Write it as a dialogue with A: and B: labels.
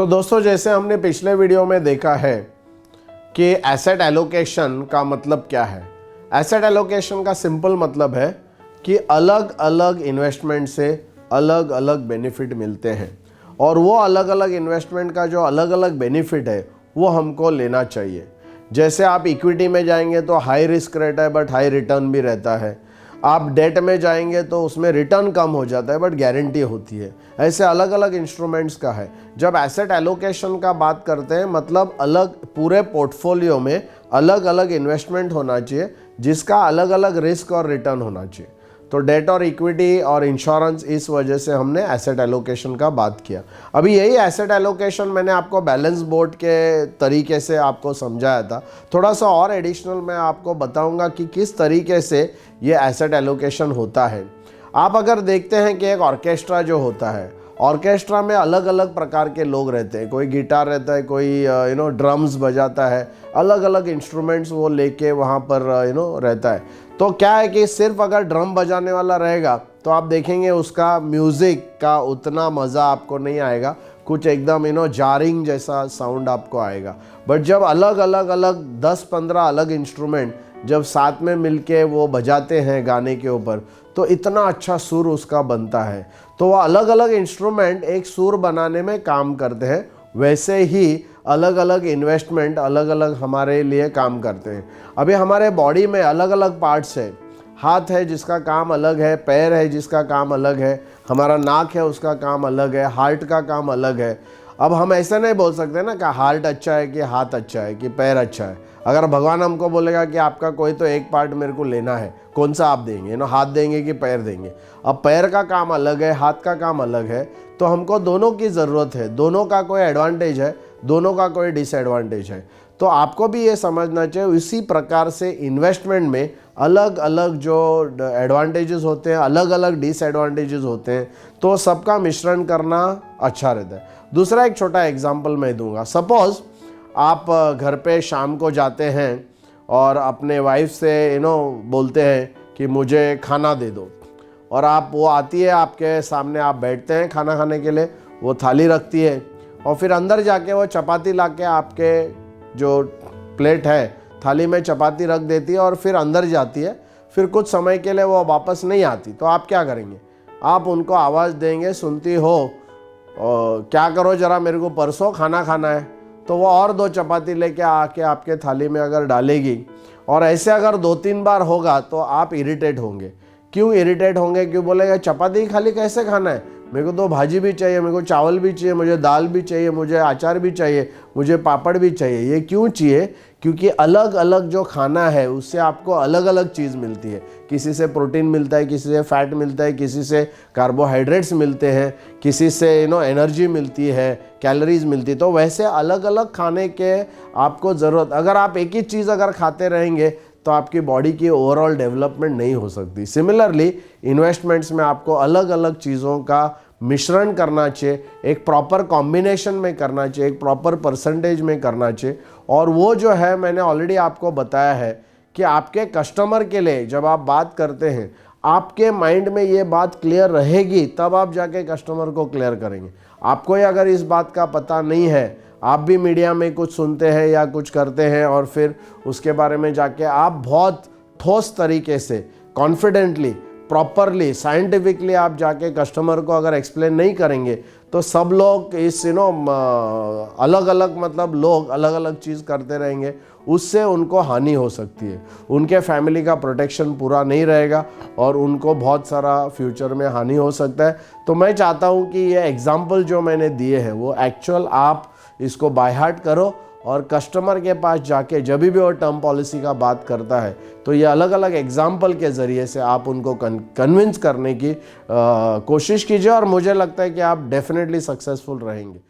A: तो दोस्तों, जैसे हमने पिछले वीडियो में देखा है कि एसेट एलोकेशन का मतलब क्या है। एसेट एलोकेशन का सिंपल मतलब है कि अलग अलग इन्वेस्टमेंट से अलग अलग बेनिफिट मिलते हैं और वो अलग अलग इन्वेस्टमेंट का जो अलग अलग बेनिफिट है वो हमको लेना चाहिए। जैसे आप इक्विटी में जाएंगे तो हाई रिस्क रहता है बट हाई रिटर्न भी रहता है। आप डेट में जाएंगे तो उसमें रिटर्न कम हो जाता है बट गारंटी होती है। ऐसे अलग अलग इंस्ट्रूमेंट्स का है। जब एसेट एलोकेशन का बात करते हैं मतलब अलग पूरे पोर्टफोलियो में अलग अलग इन्वेस्टमेंट होना चाहिए जिसका अलग अलग रिस्क और रिटर्न होना चाहिए। तो डेट और इक्विटी और इंश्योरेंस, इस वजह से हमने एसेट एलोकेशन का बात किया। अभी यही एसेट एलोकेशन मैंने आपको बैलेंस बोर्ड के तरीके से आपको समझाया था। थोड़ा सा और एडिशनल मैं आपको बताऊंगा कि किस तरीके से ये एसेट एलोकेशन होता है। आप अगर देखते हैं कि एक ऑर्केस्ट्रा जो होता है, ऑर्केस्ट्रा में अलग अलग प्रकार के लोग रहते हैं। कोई गिटार रहता है, कोई ड्रम्स बजाता है, अलग अलग इंस्ट्रूमेंट्स वो लेके वहाँ पर रहता है। तो क्या है कि सिर्फ अगर ड्रम बजाने वाला रहेगा तो आप देखेंगे उसका म्यूज़िक का उतना मज़ा आपको नहीं आएगा, कुछ एकदम जारिंग जैसा साउंड आपको आएगा। बट जब अलग अलग 10-15 अलग इंस्ट्रूमेंट जब साथ में मिलके वो बजाते हैं गाने के ऊपर तो इतना अच्छा सुर उसका बनता है। तो वह अलग अलग इंस्ट्रूमेंट एक सुर बनाने में काम करते हैं। वैसे ही अलग अलग इन्वेस्टमेंट अलग अलग हमारे लिए काम करते हैं। अभी हमारे बॉडी में अलग अलग पार्ट्स है। हाथ है जिसका काम अलग है, पैर है जिसका काम अलग है, हमारा नाक है उसका काम अलग है, हार्ट का काम अलग है। अब हम ऐसा नहीं बोल सकते ना कि हार्ट अच्छा है कि हाथ अच्छा है कि पैर अच्छा है। अगर भगवान हमको बोलेगा कि आपका कोई तो एक पार्ट मेरे को लेना है, कौन सा आप देंगे? हाथ देंगे कि पैर देंगे? अब पैर का काम अलग है, हाथ का काम अलग है, तो हमको दोनों की ज़रूरत है। दोनों का कोई एडवांटेज है, दोनों का कोई डिसएडवांटेज है। तो आपको भी ये समझना चाहिए। इसी प्रकार से इन्वेस्टमेंट में अलग अलग जो एडवांटेजेस होते हैं, अलग अलग डिसएडवांटेजेस होते हैं, तो सबका मिश्रण करना अच्छा रहता है। दूसरा एक छोटा एग्जांपल मैं दूंगा। सपोज़ आप घर पे शाम को जाते हैं और अपने वाइफ से बोलते हैं कि मुझे खाना दे दो, और वो आती है आपके सामने, आप बैठते हैं खाना खाने के लिए, वो थाली रखती है और फिर अंदर जाके वो चपाती लाके आपके जो प्लेट है थाली में चपाती रख देती है और फिर अंदर जाती है। फिर कुछ समय के लिए वो वापस नहीं आती, तो आप क्या करेंगे? आप उनको आवाज़ देंगे, सुनती हो क्या करो ज़रा, मेरे को परसों खाना खाना है। तो वो और 2 चपाती लेके आके आपके थाली में अगर डालेगी, और ऐसे अगर 2-3 बार होगा तो आप इरिटेट होंगे। क्यों इरिटेट होंगे? क्यों बोलेगा चपाती खाली कैसे खाना है, मेरे को तो भाजी भी चाहिए, मेरे को चावल भी चाहिए, मुझे दाल भी चाहिए, मुझे अचार भी चाहिए, मुझे पापड़ भी चाहिए। ये क्यों चाहिए? क्योंकि अलग अलग जो खाना है उससे आपको अलग अलग चीज़ मिलती है। किसी से प्रोटीन मिलता है, किसी से फैट मिलता है, किसी से कार्बोहाइड्रेट्स मिलते हैं, किसी से एनर्जी मिलती है, कैलोरीज मिलती है। तो वैसे अलग अलग खाने के आपको ज़रूरत। अगर आप एक ही चीज़ अगर खाते रहेंगे तो आपकी बॉडी की ओवरऑल डेवलपमेंट नहीं हो सकती। सिमिलरली इन्वेस्टमेंट्स में आपको अलग अलग चीज़ों का मिश्रण करना चाहिए, एक प्रॉपर कॉम्बिनेशन में करना चाहिए, एक प्रॉपर परसेंटेज में करना चाहिए। और वो जो है मैंने ऑलरेडी आपको बताया है कि आपके कस्टमर के लिए जब आप बात करते हैं, आपके माइंड में ये बात क्लियर रहेगी तब आप जाके कस्टमर को क्लियर करेंगे। आपको अगर इस बात का पता नहीं है, आप भी मीडिया में कुछ सुनते हैं या कुछ करते हैं और फिर उसके बारे में जाके आप बहुत ठोस तरीके से, कॉन्फिडेंटली, प्रॉपरली, साइंटिफिकली आप जाके कस्टमर को अगर एक्सप्लेन नहीं करेंगे तो सब लोग इस अलग अलग मतलब लोग अलग अलग चीज़ करते रहेंगे, उससे उनको हानि हो सकती है। उनके फैमिली का प्रोटेक्शन पूरा नहीं रहेगा और उनको बहुत सारा फ्यूचर में हानि हो सकता है। तो मैं चाहता हूँ कि ये एग्जाम्पल जो मैंने दिए हैं वो एक्चुअल आप इसको बाय हार्ट करो और कस्टमर के पास जाके जब भी वो टर्म पॉलिसी का बात करता है तो ये अलग अलग एग्जाम्पल के ज़रिए से आप उनको कन्विंस करने की कोशिश कीजिए, और मुझे लगता है कि आप डेफिनेटली सक्सेसफुल रहेंगे।